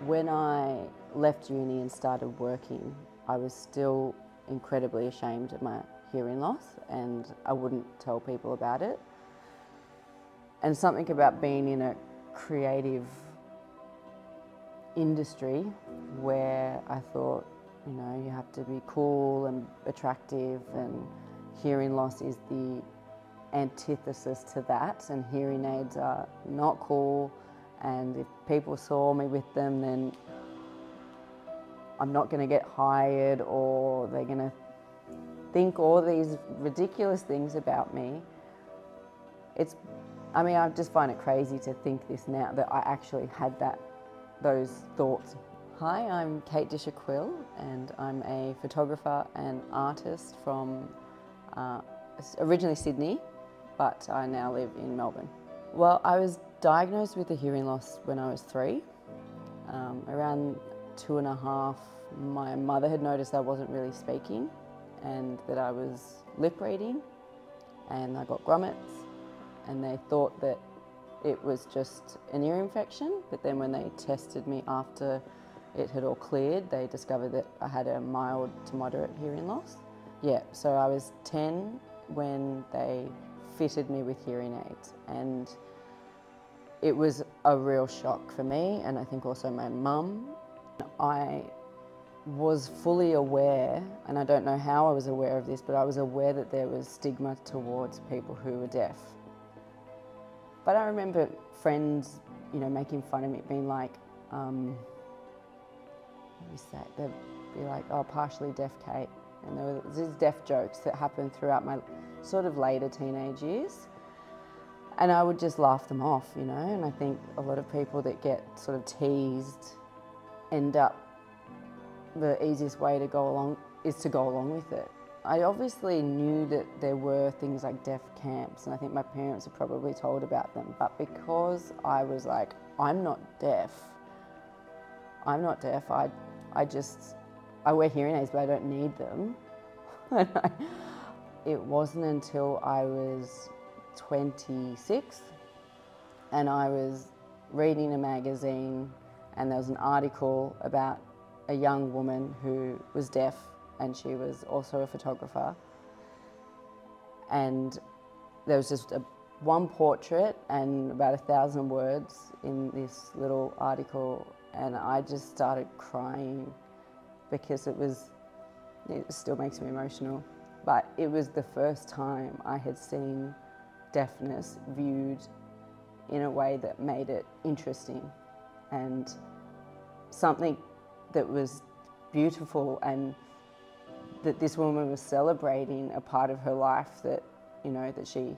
When I left uni and started working, I was still incredibly ashamed of my hearing loss, and I wouldn't tell people about it. And something about being in a creative industry where I thought, you know, you have to be cool and attractive, and hearing loss is the antithesis to that, and hearing aids are not cool, and if people saw me with them, then I'm not going to get hired, or they're going to think all these ridiculous things about me. I just find it crazy to think this now, that I actually had those thoughts. Hi, I'm Quill, and I'm a photographer and artist from originally Sydney, but I now live in Melbourne. Well, I was diagnosed with a hearing loss when I was 3. Around 2.5, my mother had noticed I wasn't really speaking and that I was lip reading, and I got grommets, and they thought that it was just an ear infection, but then when they tested me after it had all cleared, they discovered that I had a mild to moderate hearing loss. Yeah, so I was 10 when they fitted me with hearing aids, and it was a real shock for me, and I think also my mum. I was fully aware, and I don't know how I was aware of this, but I was aware that there was stigma towards people who were deaf. But I remember friends, you know, making fun of me, being like, they'd be like, oh, partially deaf Kate. And there were these deaf jokes that happened throughout my sort of later teenage years. And I would just laugh them off, you know, and I think a lot of people that get sort of teased end up, the easiest way to go along is to go along with it. I obviously knew that there were things like deaf camps, and I think my parents had probably told about them, but because I was like, I'm not deaf, I wear hearing aids, but I don't need them. It wasn't until I was 26 and I was reading a magazine, and there was an article about a young woman who was deaf, and she was also a photographer, and there was just one portrait and about 1,000 words in this little article, and I just started crying because it still makes me emotional, but it was the first time I had seen deafness viewed in a way that made it interesting and something that was beautiful, and that this woman was celebrating a part of her life, that, you know, that she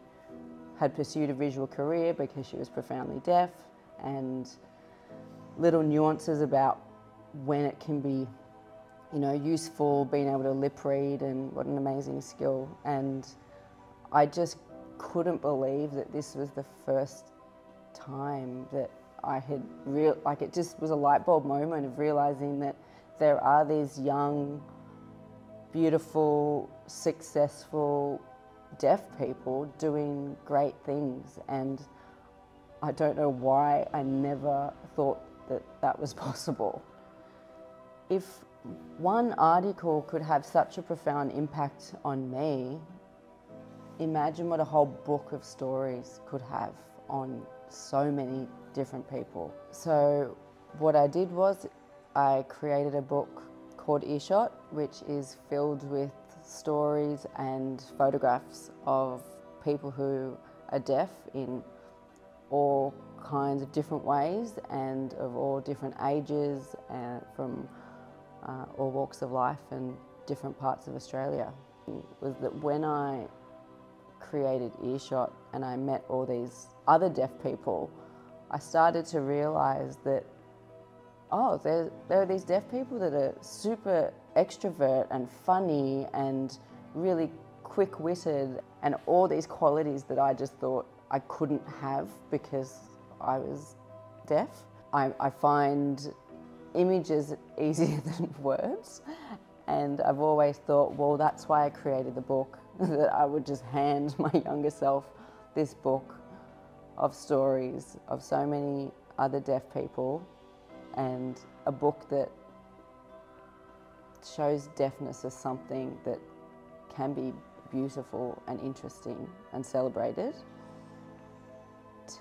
had pursued a visual career because she was profoundly deaf, and little nuances about when it can be, you know, useful, being able to lip read, and what an amazing skill. And I just couldn't believe that this was the first time that I had it just was a light bulb moment of realizing that there are these young, beautiful, successful, deaf people doing great things, and I don't know why I never thought that that was possible. If one article could have such a profound impact on me, imagine what a whole book of stories could have on so many different people. So what I did was I created a book called Earshot, which is filled with stories and photographs of people who are deaf in all kinds of different ways and of all different ages, and from all walks of life and different parts of Australia. Was that when I created Earshot and I met all these other deaf people, I started to realise that, oh, there are these deaf people that are super extrovert and funny and really quick-witted, and all these qualities that I just thought I couldn't have because I was deaf. I find images easier than words, and I've always thought, well, that's why I created the book, that I would just hand my younger self this book of stories of so many other deaf people, and a book that shows deafness as something that can be beautiful and interesting and celebrated,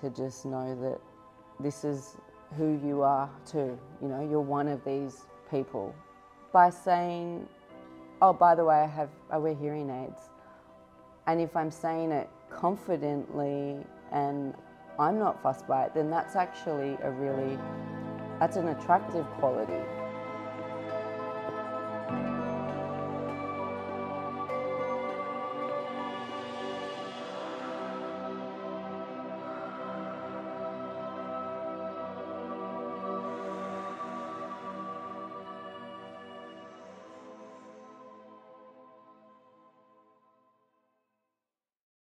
to just know that this is who you are too. You know, you're one of these people. By saying, oh, by the way, I wear hearing aids, and if I'm saying it confidently and I'm not fussed by it, then that's actually that's an attractive quality.